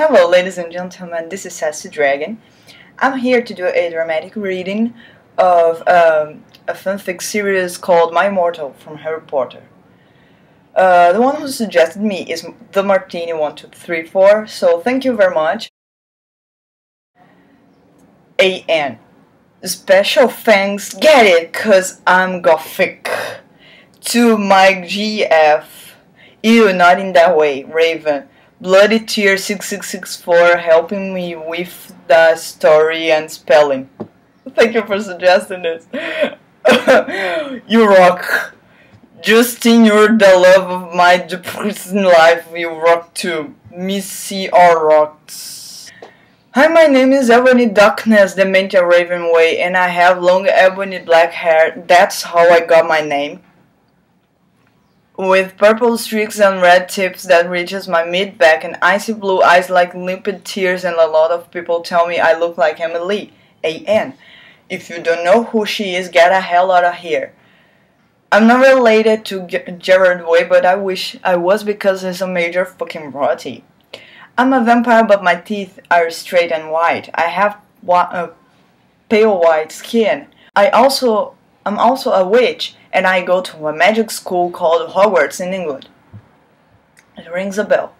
Hello ladies and gentlemen, this is Sassy Dragon. I'm here to do a dramatic reading of a fanfic series called Immortal from Harry Potter. The one who suggested me is the Martini1234, so thank you very much. A.N. Special thanks, get it, cause I'm gothic. To Mike G.F. Ew, not in that way, Raven. Bloody Tear 6664 helping me with the story and spelling. Thank you for suggesting this. You rock. Justin, you're the love of my depressing life. You rock too. Missy R rocks. Hi, my name is Ebony Darkness, the Dementia Raven Way, and I have long ebony black hair. That's how I got my name. With purple streaks and red tips that reaches my mid-back and icy blue eyes like limpid tears, and a lot of people tell me I look like Emily. A.N. If you don't know who she is, get the hell out of here. I'm not related to Gerard Way, but I wish I was because he's a major fucking royalty. I'm a vampire, but my teeth are straight and white. I have pale white skin. I'm also a witch, and I go to a magic school called Hogwarts in England. It rings a bell.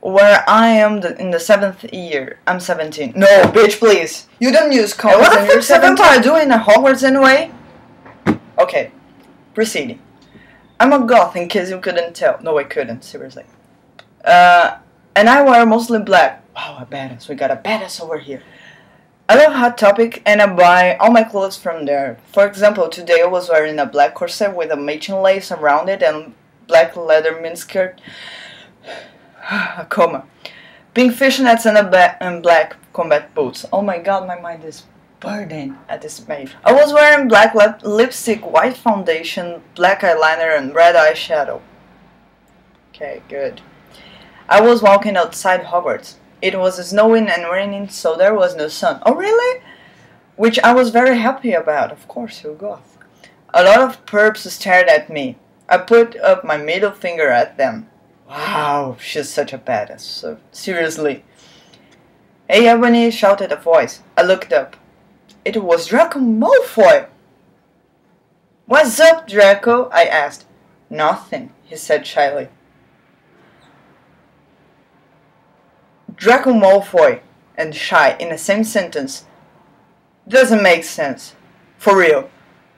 Where I am in the 7th year. I'm 17. No, bitch, please. You don't use comments. What the fuck's a vampire doing at Hogwarts anyway? Okay, proceeding. I'm a goth, in case you couldn't tell. No, I couldn't, seriously. And I wear mostly black. Wow, a badass. We got a badass over here. I love Hot Topic, and I buy all my clothes from there. For example, today I was wearing a black corset with a matching lace around it and black leather miniskirt. A coma. Pink fishnets and black combat boots. Oh my god, my mind is burning at this page. I was wearing black lipstick, white foundation, black eyeliner, and red eyeshadow. Okay, good. I was walking outside Hogwarts. It was snowing and raining, so there was no sun. Oh, really? Which I was very happy about, of course, you goth. A lot of perps stared at me. I put up my middle finger at them. Wow, she's such a badass, so seriously. Hey, Ebony, shouted a voice. I looked up. It was Draco Malfoy. What's up, Draco? I asked. Nothing, he said shyly. Draco Malfoy and shy in the same sentence doesn't make sense. For real.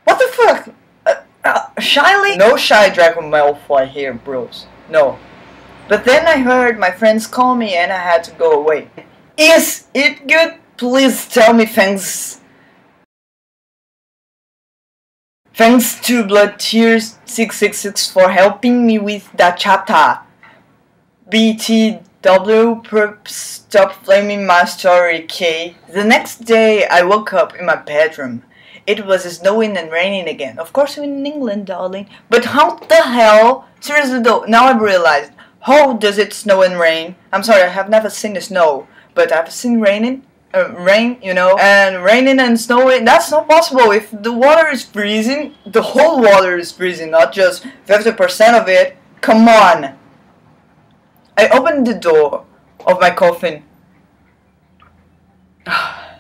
What the fuck? Shyly? No shy Draco Malfoy here, bros. No. But then I heard my friends call me and I had to go away. Is it good? Please tell me thanks. Thanks to Blood Tears 666 for helping me with that chapter. BTW, stop flaming my story, K. The next day, I woke up in my bedroom. It was snowing and raining again. Of course, we're in England, darling. But how the hell? Seriously though, now I've realized. How does it snow and rain? I'm sorry, I have never seen the snow. But I've seen rain, you know. And raining and snowing, that's not possible. If the water is freezing, the whole water is freezing, not just 50% of it. Come on. I opened the door of my coffin. Why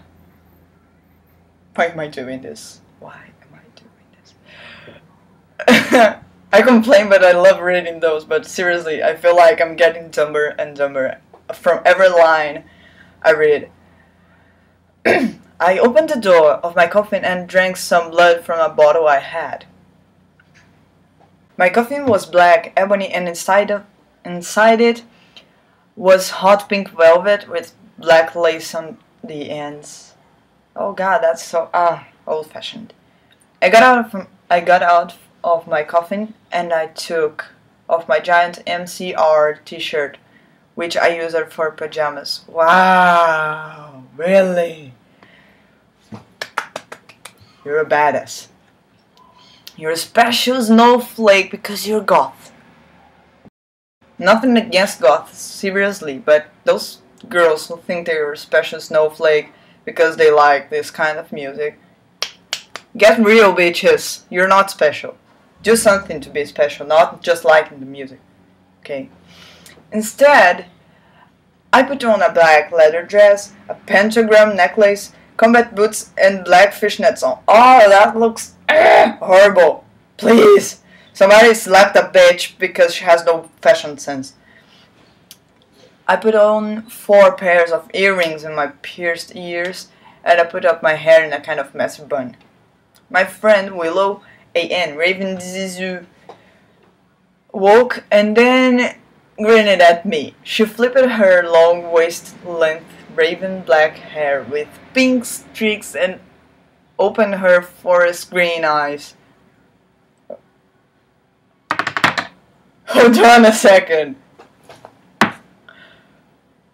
am I doing this? Why am I doing this? I complain, but I love reading those, but seriously, I feel like I'm getting dumber and dumber from every line I read. I opened the door of my coffin and drank some blood from a bottle I had. My coffin was black, ebony, and inside it was hot pink velvet with black lace on the ends. Oh god, that's so old-fashioned. I got out of my coffin and I took off my giant MCR t-shirt, which I use for pajamas. Wow, really? You're a badass. You're a special snowflake because you're goth. Nothing against goths, seriously, but those girls who think they're a special snowflake because they like this kind of music, get real, bitches. You're not special. Do something to be special, not just liking the music. Okay? Instead, I put on a black leather dress, a pentagram necklace, combat boots, and black fishnets on. Oh, that looks horrible. Please, somebody slap the bitch because she has no fashion sense. I put on 4 pairs of earrings in my pierced ears, and I put up my hair in a kind of messy bun. My friend Willow, A.N. Raven Zizu, woke and then grinned at me. She flipped her long waist-length raven black hair with pink streaks and opened her forest green eyes. Hold on a second.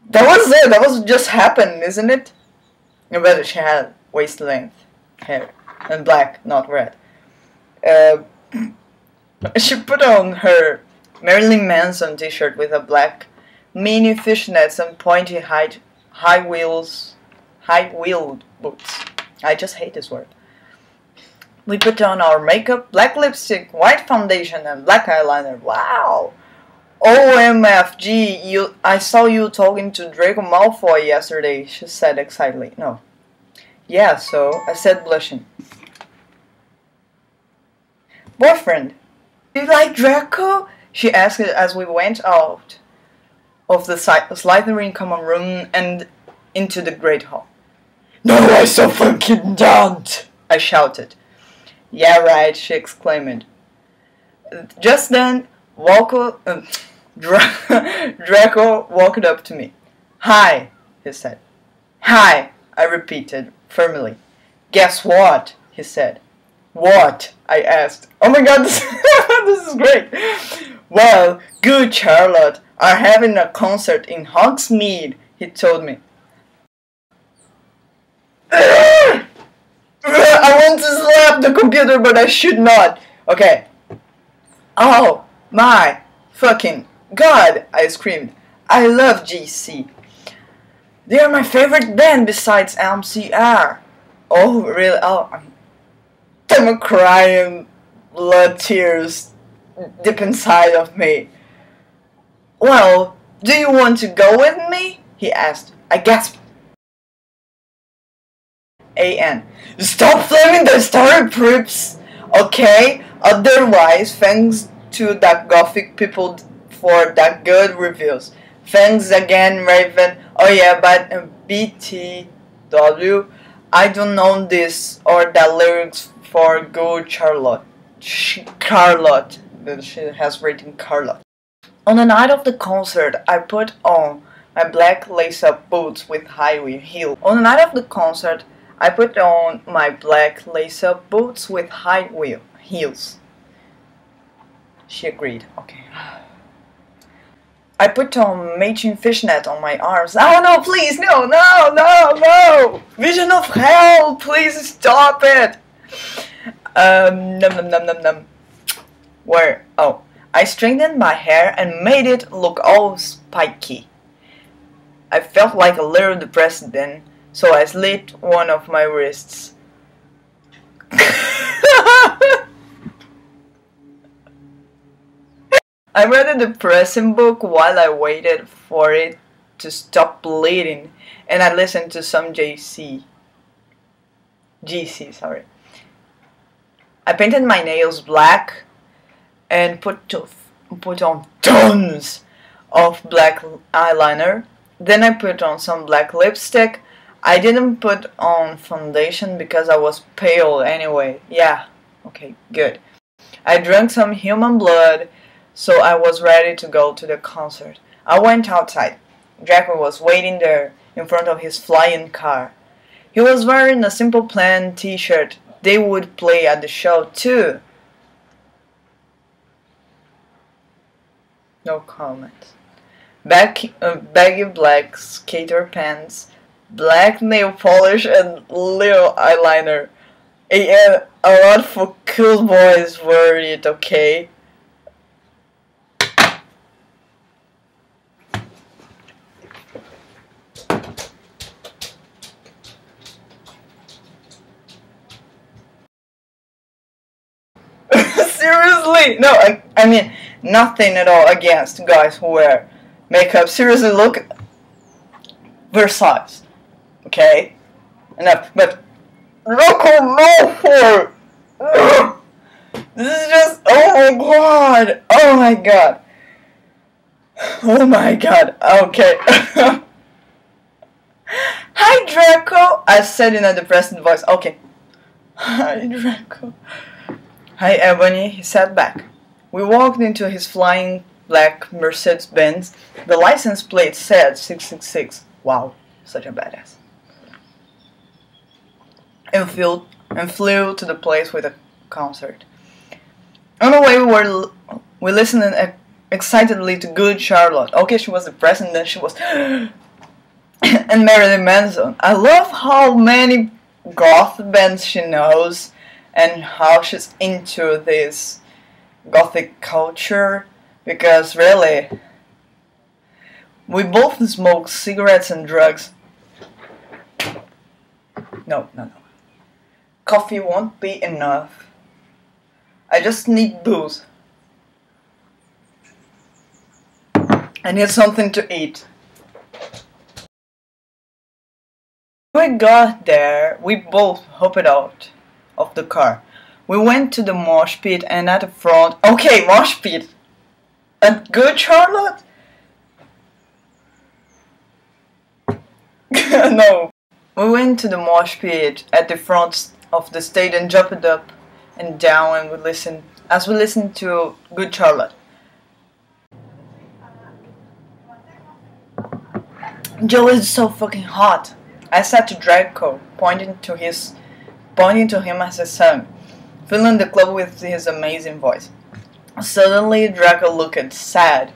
That was it. That was just happened, isn't it? But she had waist-length hair and black, not red. She put on her Marilyn Manson t-shirt with a black mini fishnets and pointy high-wheeled boots. I just hate this word. We put on our makeup, black lipstick, white foundation, and black eyeliner. Wow! OMFG, I saw you talking to Draco Malfoy yesterday, she said excitedly. No. Yeah, so, I said blushing. Boyfriend, do you like Draco? She asked as we went out of the Slytherin common room and into the great hall. No, I so fucking don't! I shouted. Yeah, right, she exclaimed. Just then, Draco walked up to me. Hi, he said. Hi, I repeated firmly. Guess what? He said. What? I asked. Oh my god, this is great. Well, good Charlotte are having a concert in Hogsmeade, he told me. I want to slap the computer, but I should not. Okay. Oh my fucking god, I screamed. I love GC. They are my favorite band besides MCR. Oh, really? Oh, I'm crying blood tears deep inside of me. Well, do you want to go with me? He asked. I gasped. A.N. Stop flaming the story, Prips! Okay? Otherwise, thanks to the Gothic people for the good reviews. Thanks again, Raven. Oh yeah, but BTW, I don't know this or the lyrics for Good Charlotte. Charlotte. She has written Charlotte. On the night of the concert, I put on my black lace-up boots with high heels. On the night of the concert, I put on my black lace-up boots with high heels. She agreed. Okay. I put on matching fishnet on my arms. Oh no, please, no, no, no, no! Vision of hell, please stop it! Num num num num num. Where? Oh. I straightened my hair and made it look all spiky. I felt like a little depressed then, so I slit one of my wrists. I read a depressing book while I waited for it to stop bleeding, and I listened to some GC, sorry. I painted my nails black and put on tons of black eyeliner. Then I put on some black lipstick. I didn't put on foundation because I was pale anyway. Yeah, okay, good. I drank some human blood, so I was ready to go to the concert. I went outside. Draco was waiting there in front of his flying car. He was wearing a Simple Plan t-shirt. They would play at the show too. No comment. Baggy black skater pants, black nail polish, and little eyeliner. And a lot for cool boys were it, okay? Seriously? No, I mean, nothing at all against guys who wear makeup. Seriously, look Versailles. Okay? Enough. But Draco Malfoy! This is just, oh my god! Oh my god! Oh my god, okay. Hi Draco! I said in a depressing voice. Okay. Hi Draco. Hi Ebony, he sat back. We walked into his flying black Mercedes-Benz. The license plate said 666. Wow, such a badass. And flew to the place with a concert. On the way we listened excitedly to Good Charlotte. Okay, she was depressed and then she was and Marilyn Manson. I love how many goth bands she knows and how she's into this gothic culture, because really we both smoke cigarettes and drugs. No. Coffee won't be enough. I just need booze. I need something to eat. When we got there, we both hopped out of the car. We went to the mosh pit, and at the front... Okay, mosh pit! A Good Charlotte? No. We went to the mosh pit at the front of the stage and jumped up and down, and we listened to Good Charlotte. Joe is so fucking hot. I said to Draco, pointing to him as he sang, filling the club with his amazing voice. Suddenly, Draco looked sad.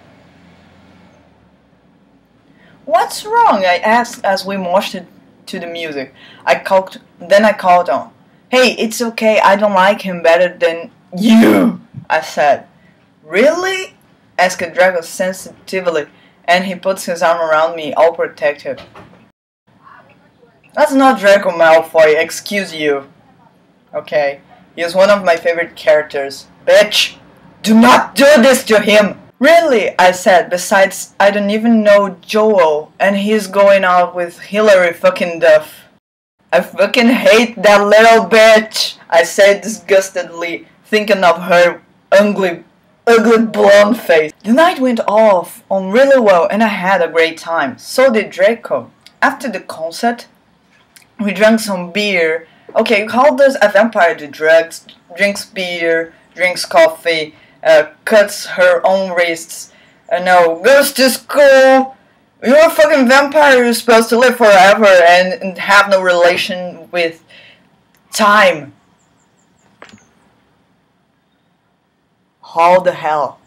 What's wrong? I asked as we moshed to the music. Then I called on. Hey, it's okay, I don't like him better than you, I said. Really? Asked Draco sensitively, and he puts his arm around me, all protective. That's not Draco Malfoy, excuse you. Okay, he is one of my favorite characters. Bitch, do not do this to him! Really, I said, besides, I don't even know Joel, and he's going out with Hilary fucking Duff. I fucking hate that little bitch, I said disgustedly, thinking of her ugly blonde face. The night went off on really well, and I had a great time. So did Draco. After the concert, we drank some beer. Okay, how does a vampire do drugs? Drinks beer, drinks coffee, cuts her own wrists, goes to school. You're a fucking vampire, you're supposed to live forever and have no relation with time. How the hell?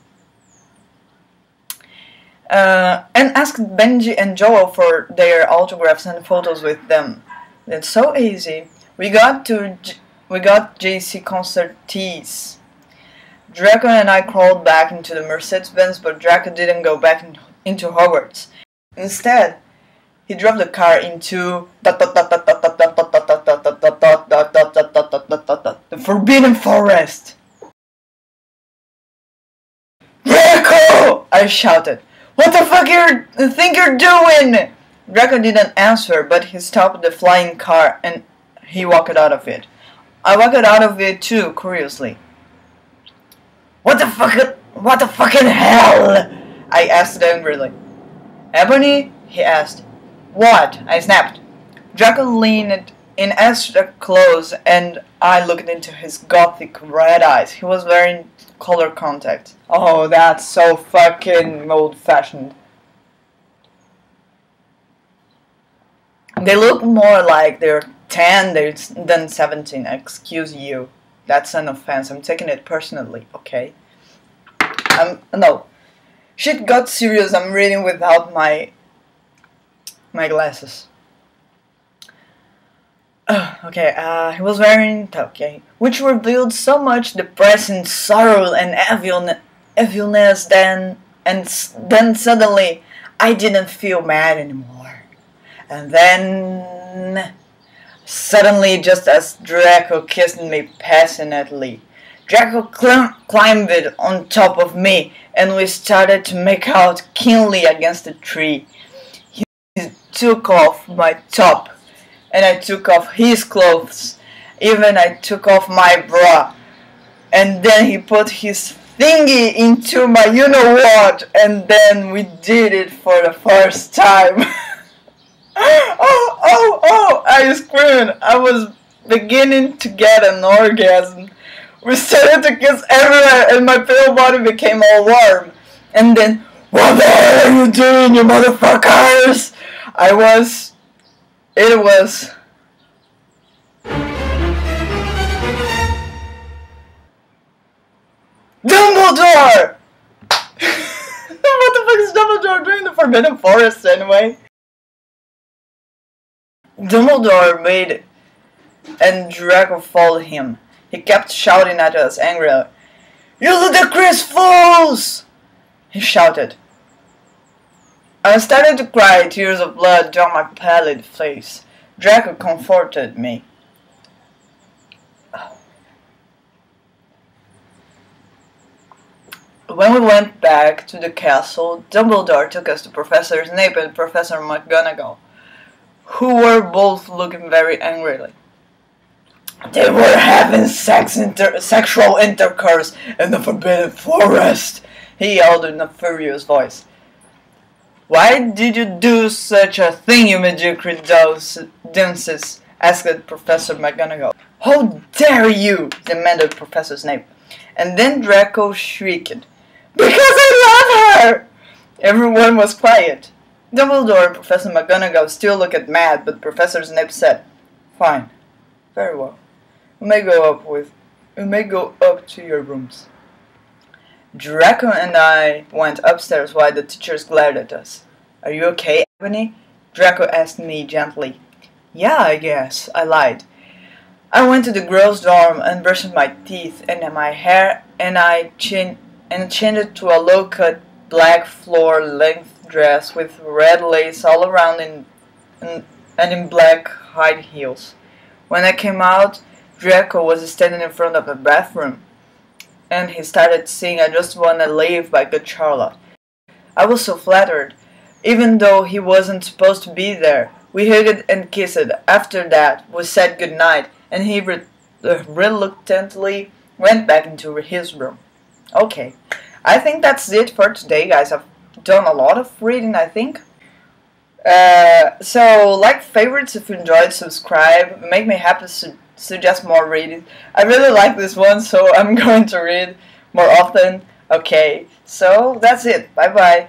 And asked Benji and Joel for their autographs and photos with them. It's so easy. We got JC concert tees. Draco and I crawled back into the Mercedes-Benz, but Draco didn't go back into Hogwarts. Instead, he drove the car into the Forbidden Forest. Draco! I shouted. What the fuck you think you're doing? Draco didn't answer, but he stopped the flying car and he walked out of it. I walked out of it too, curiously. What the fucking hell? I asked angrily. Ebony? He asked. What? I snapped. Draco leaned in extra close and I looked into his gothic red eyes. He was wearing color contacts. Oh, that's so fucking old-fashioned. They look more like they're 10 than 17. Excuse you. That's an offense. I'm taking it personally, okay? No. Shit got serious. I'm reading without my glasses. Okay, he was wearing which revealed so much depressing sorrow and evilness. Then suddenly I didn't feel mad anymore. And then suddenly, just as Draco kissed me passionately, Draco climbed on top of me, and we started to make out keenly against the tree. He took off my top, and I took off his clothes. Even I took off my bra. And then he put his thingy into my you-know-what, and then we did it for the first time. Oh, I screamed. I was beginning to get an orgasm. We started to kiss everywhere, and my pale body became all warm. And then, what the hell are you doing, you motherfuckers? It was... Dumbledore! What the fuck is Dumbledore doing in the Forbidden Forest anyway? Dumbledore made it, and Draco followed him. He kept shouting at us angrily. "You ludicrous fools!" he shouted. I started to cry, tears of blood down my pallid face. Draco comforted me. When we went back to the castle, Dumbledore took us to Professor Snape and Professor McGonagall, who were both looking very angrily. "They were having sexual intercourse in the Forbidden Forest," he yelled in a furious voice. "Why did you do such a thing, you mediocre dunces?" asked Professor McGonagall. "How dare you!" demanded Professor Snape. And then Draco shrieked, "Because I love her!" Everyone was quiet. Dumbledore and Professor McGonagall still looked mad, but Professor Snape said, "Fine, very well. You may go up to your rooms." Draco and I went upstairs while the teachers glared at us. "Are you okay, Ebony?" Draco asked me gently. "Yeah, I guess," I lied. I went to the girls' dorm and brushed my teeth and my hair, and changed it to a low-cut black floor-length dress with red lace all around and in black high heels. When I came out, Draco was standing in front of the bathroom, and he started singing "I Just Wanna Live" by Good Charlotte. I was so flattered, even though he wasn't supposed to be there. We hugged and kissed. After that, we said goodnight, and he reluctantly went back into his room. Okay, I think that's it for today, guys. I've done a lot of reading, I think. So, like favorites if you enjoyed, subscribe. Make me happy to suggest more reading. I really like this one, so I'm going to read more often. Okay, so that's it. Bye-bye.